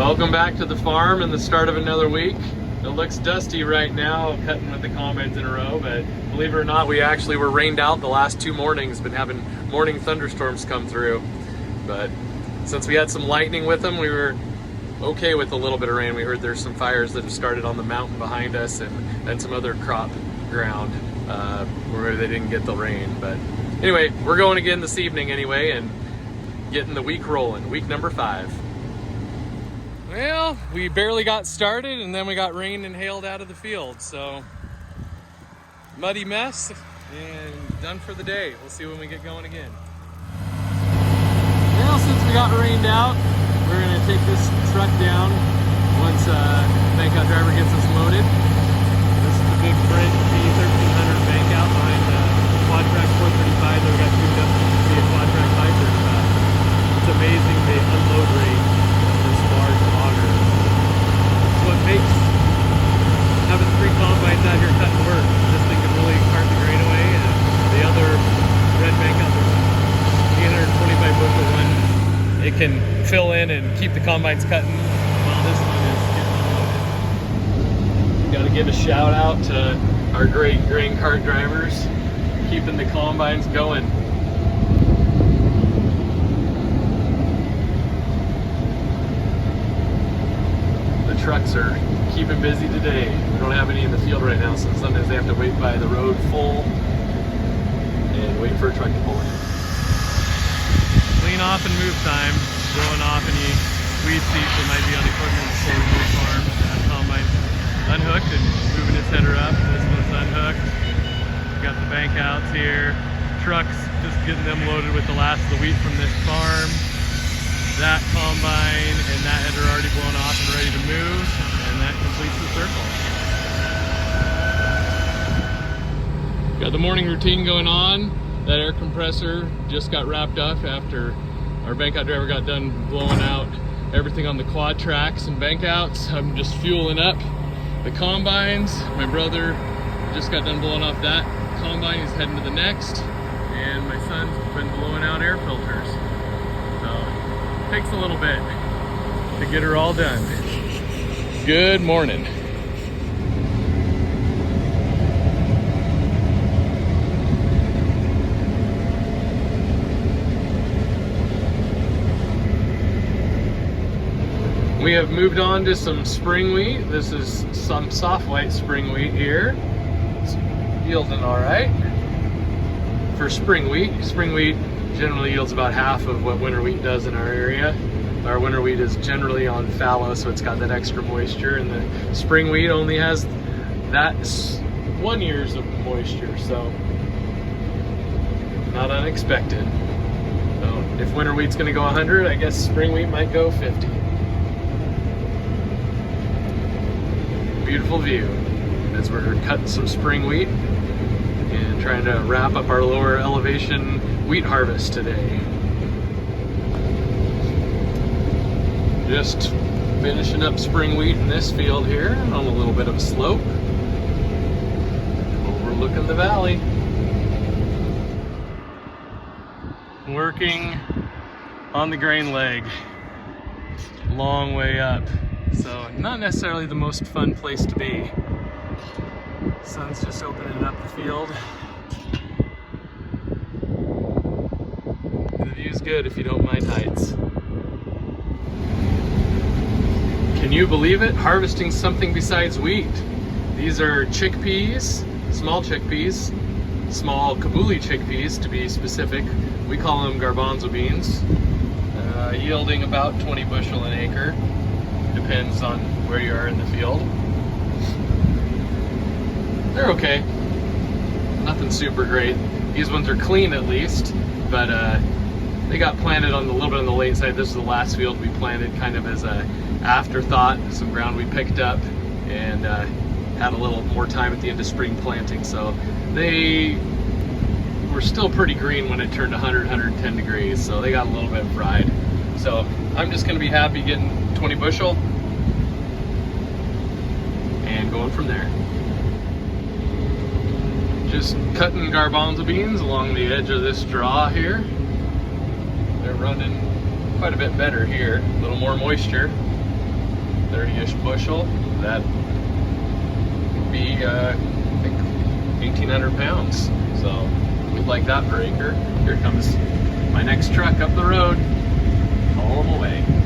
Welcome back to the farm and the start of another week. It looks dusty right now, cutting with the combines in a row, but believe it or not, we actually were rained out the last 2 mornings, been having morning thunderstorms come through. But since we had some lightning with them, we were okay with a little bit of rain. We heard there's some fires that have started on the mountain behind us and some other crop ground where they didn't get the rain. But anyway, we're going again this evening anyway and getting the week rolling, week number 5. Well, we barely got started and then we got rained and hailed out of the field, so muddy mess and done for the day. We'll see when we get going again. Well, since we got rained out, we're gonna take this truck down once bank out driver gets us loaded. This is the big French P1300 bank out behind the quad track 435 that we got tuned up to be a quad track 535. It's amazing the unload rate of this large auger. It's what makes having 3 combines out here cutting work. This thing can really cart the grain away, and the other red bank out there, 825 bushel one, it can fill in and keep the combines cutting while this one is getting loaded. Got to give a shout out to our great grain cart drivers, keeping the combines going. The trucks are keeping busy today. We don't have any in the field right now, so sometimes they have to wait by the road full and wait for a truck to pull in. Clean off and move time, blowing off any weed seeds that might be on equipment before we move farm. Combine unhooked and moving its header up. This one's unhooked. We've got the bank outs here. Trucks, just getting them loaded with the last of the wheat from this farm. That combine and that header already blown off and ready to move, and that completes the circle. Got the morning routine going on. That air compressor just got wrapped up after our bank out driver got done blowing out everything on the quad tracks and bank outs. I'm just fueling up the combines. My brother just got done blowing off that combine. He's heading to the next, and my son's been blowing out air filters. So it takes a little bit to get her all done. Good morning. We have moved on to some spring wheat. This is some soft white spring wheat here. It's yielding all right. For spring wheat generally yields about half of what winter wheat does in our area. Our winter wheat is generally on fallow, so it's got that extra moisture, and the spring wheat only has that 1 year's of moisture, so not unexpected. So if winter wheat's gonna go 100, I guess spring wheat might go 50. Beautiful view as we're cutting some spring wheat and trying to wrap up our lower elevation wheat harvest today. Just finishing up spring wheat in this field here on a little bit of a slope, overlooking the valley. Working on the grain leg, long way up. So not necessarily the most fun place to be. Sun's just opening up the field. The view's good if you don't mind heights. Can you believe it? Harvesting something besides wheat. These are chickpeas, small Kabuli chickpeas to be specific. We call them garbanzo beans, yielding about 20 bushel an acre. Depends on where you are in the field. They're okay. Nothing super great. These ones are clean at least, but they got planted on a little bit on the late side. This is the last field we planted kind of as a afterthought, some ground we picked up and had a little more time at the end of spring planting. So they were still pretty green when it turned 100, 110 degrees. So they got a little bit fried. So I'm just gonna be happy getting 20 bushel and going from there. Just cutting garbanzo beans along the edge of this draw here. They're running quite a bit better here, a little more moisture. 30-ish bushel. That would be, I think, 1,800 pounds. So we'd like that per acre. Here comes my next truck up the road. Haul them away.